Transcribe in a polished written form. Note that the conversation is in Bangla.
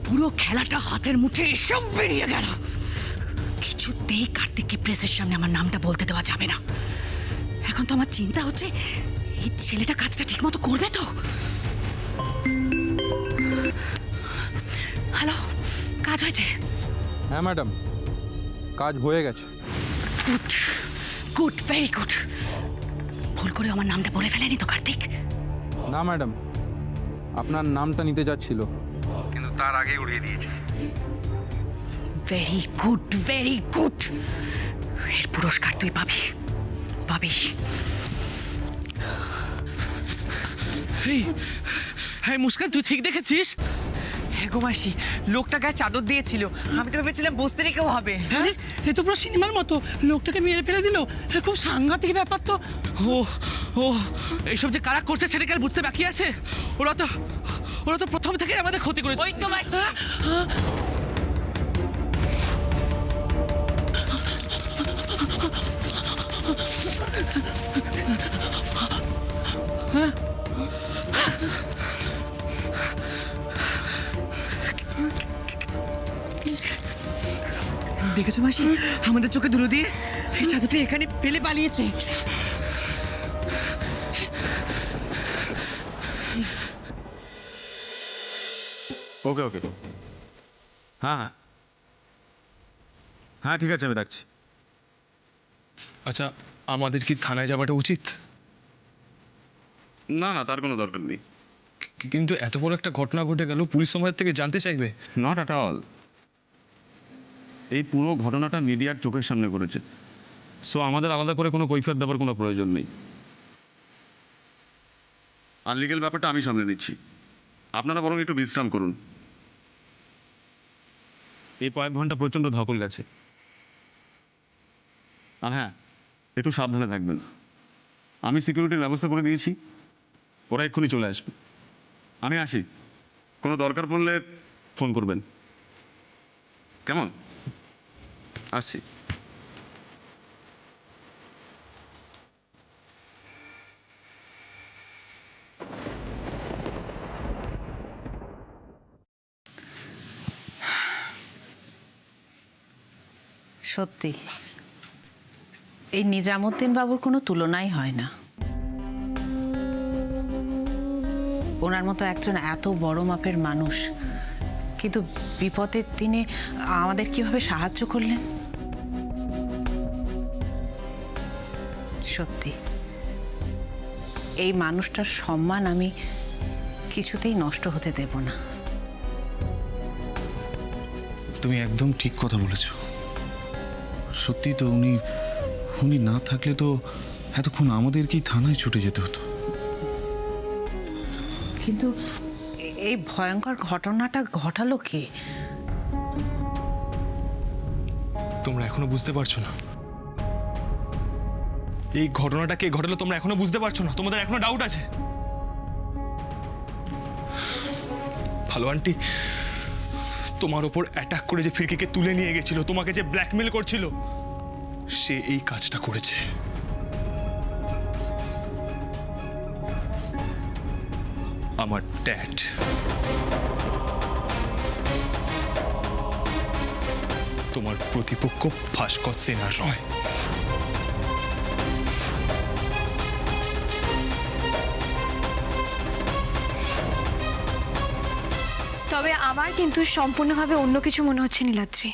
পুরো খেলাটা হাতের মুঠে সব বেরিয়ে গেল। কিছুতেই কার্তিককে প্রেসের সামনে আমার নামটা বলতে দেওয়া যাবে না। এখন তো আমার চিন্তা হচ্ছে এই ছেলেটা কাজটা ঠিক মতো করবে তো। হ্যালো, কাজ হয়েছে? হ্যাঁ ম্যাডাম, কাজ হয়ে গেছে। Good good, very good. ভুল করে আমার নামটা বলে ফেলেনি তো কার্তিক? না ম্যাডাম, আপনার নামটা নিতে যাচ্ছিল, কিন্তু তার আগেই উড়িয়ে দিয়েছে। Very good, very good. এর পুরস্কার তুই পাবি, পাবিস। হ্যাঁ মুস্কান, তুই ঠিক দেখেছিস? হ্যাঁ গো মাসি, লোকটা গায়ে চাদর দিয়েছিল, আমি তো ভেবেছিলাম বসতে কেউ হবে। হ্যাঁ, এ তো পুরো সিনেমার মতো, লোকটাকে মেরে ফেলে দিল। খুব সাংঘাতিক ব্যাপার তো। ও ও এইসব যে কারা করছে সেটা কি আর বুঝতে বাকি আছে? ওরা তো প্রথম থেকে আমাদের ক্ষতি করেছে। ওই তো মাসি। দেখেছো মাসি, আমাদের চোখে ধুলো দিয়ে এই চাদরটা এখানে ফেলে পালিয়েছে। ওকে ওকে, হ্যাঁ হ্যাঁ হ্যাঁ, ঠিক আছে, আমি রাখছি। আচ্ছা, আমাদের কি থানায় যাওয়াটা উচিত? না না, তার কোনো দরকার নেই। কিন্তু এত বড় একটা ঘটনা ঘটে গেল, পুলিশ আমাদের থেকে জানতে চাইবে। Not at all. এই পুরো ঘটনাটা মিডিয়ার চোখের সামনে করেছে, সো আমাদের আলাদা করে কোনো কৈফিয়ত দেওয়ার কোনো প্রয়োজন নেই। আর লিগেল ব্যাপারটা আমি সামলে নিচ্ছি, আপনারা বরং একটু বিশ্রাম করুন। এই কয়েক ঘন্টা প্রচণ্ড ধকল গেছে। আর হ্যাঁ, একটু সাবধানে থাকবেন। আমি সিকিউরিটির ব্যবস্থা করে দিয়েছি, ওরা এক্ষুনি চলে আসবে। আমি আসি, কোনো দরকার পড়লে ফোন করবেন, কেমন? আসছি। সত্যি এই নিজামুদ্দিন বাবুর কোনো তুলনাই হয় না। ওনার মতো একজন এত বড় মাপের মানুষ, কিন্তু বিপদের দিনে আমাদের কিভাবে সাহায্য করলেন। সত্যি এই মানুষটার সম্মান আমি কিছুতেই নষ্ট হতে দেব না। তুমি একদম ঠিক কথা বলেছ। সত্যি তো, উনি না থাকলে তো এতক্ষণ আমাদেরকেই থানায় ছুটে যেতে হতো। কিন্তু এই ভয়ঙ্কর ঘটনাটা ঘটালো কে? তোমরা এখনো বুঝতে পারছো না এই ঘটনাটা কে ঘটালো? তোমরা এখনো বুঝতে পারছো না? তোমাদের এখনো ডাউট আছে? ভালো আন্টি, তোমার ওপর অ্যাটাক করে যে ফিরকিকে তুলে নিয়ে গেছিল, তোমাকে যে ব্ল্যাকমেল করছিল, সে এই কাজটা করেছে। আমার ড্যাড। তোমার প্রতিপক্ষ ভাস্কর সেনা নয়। তবে আমার কিন্তু সম্পূর্ণভাবে অন্য কিছু মনে হচ্ছে নীলাদ্রি।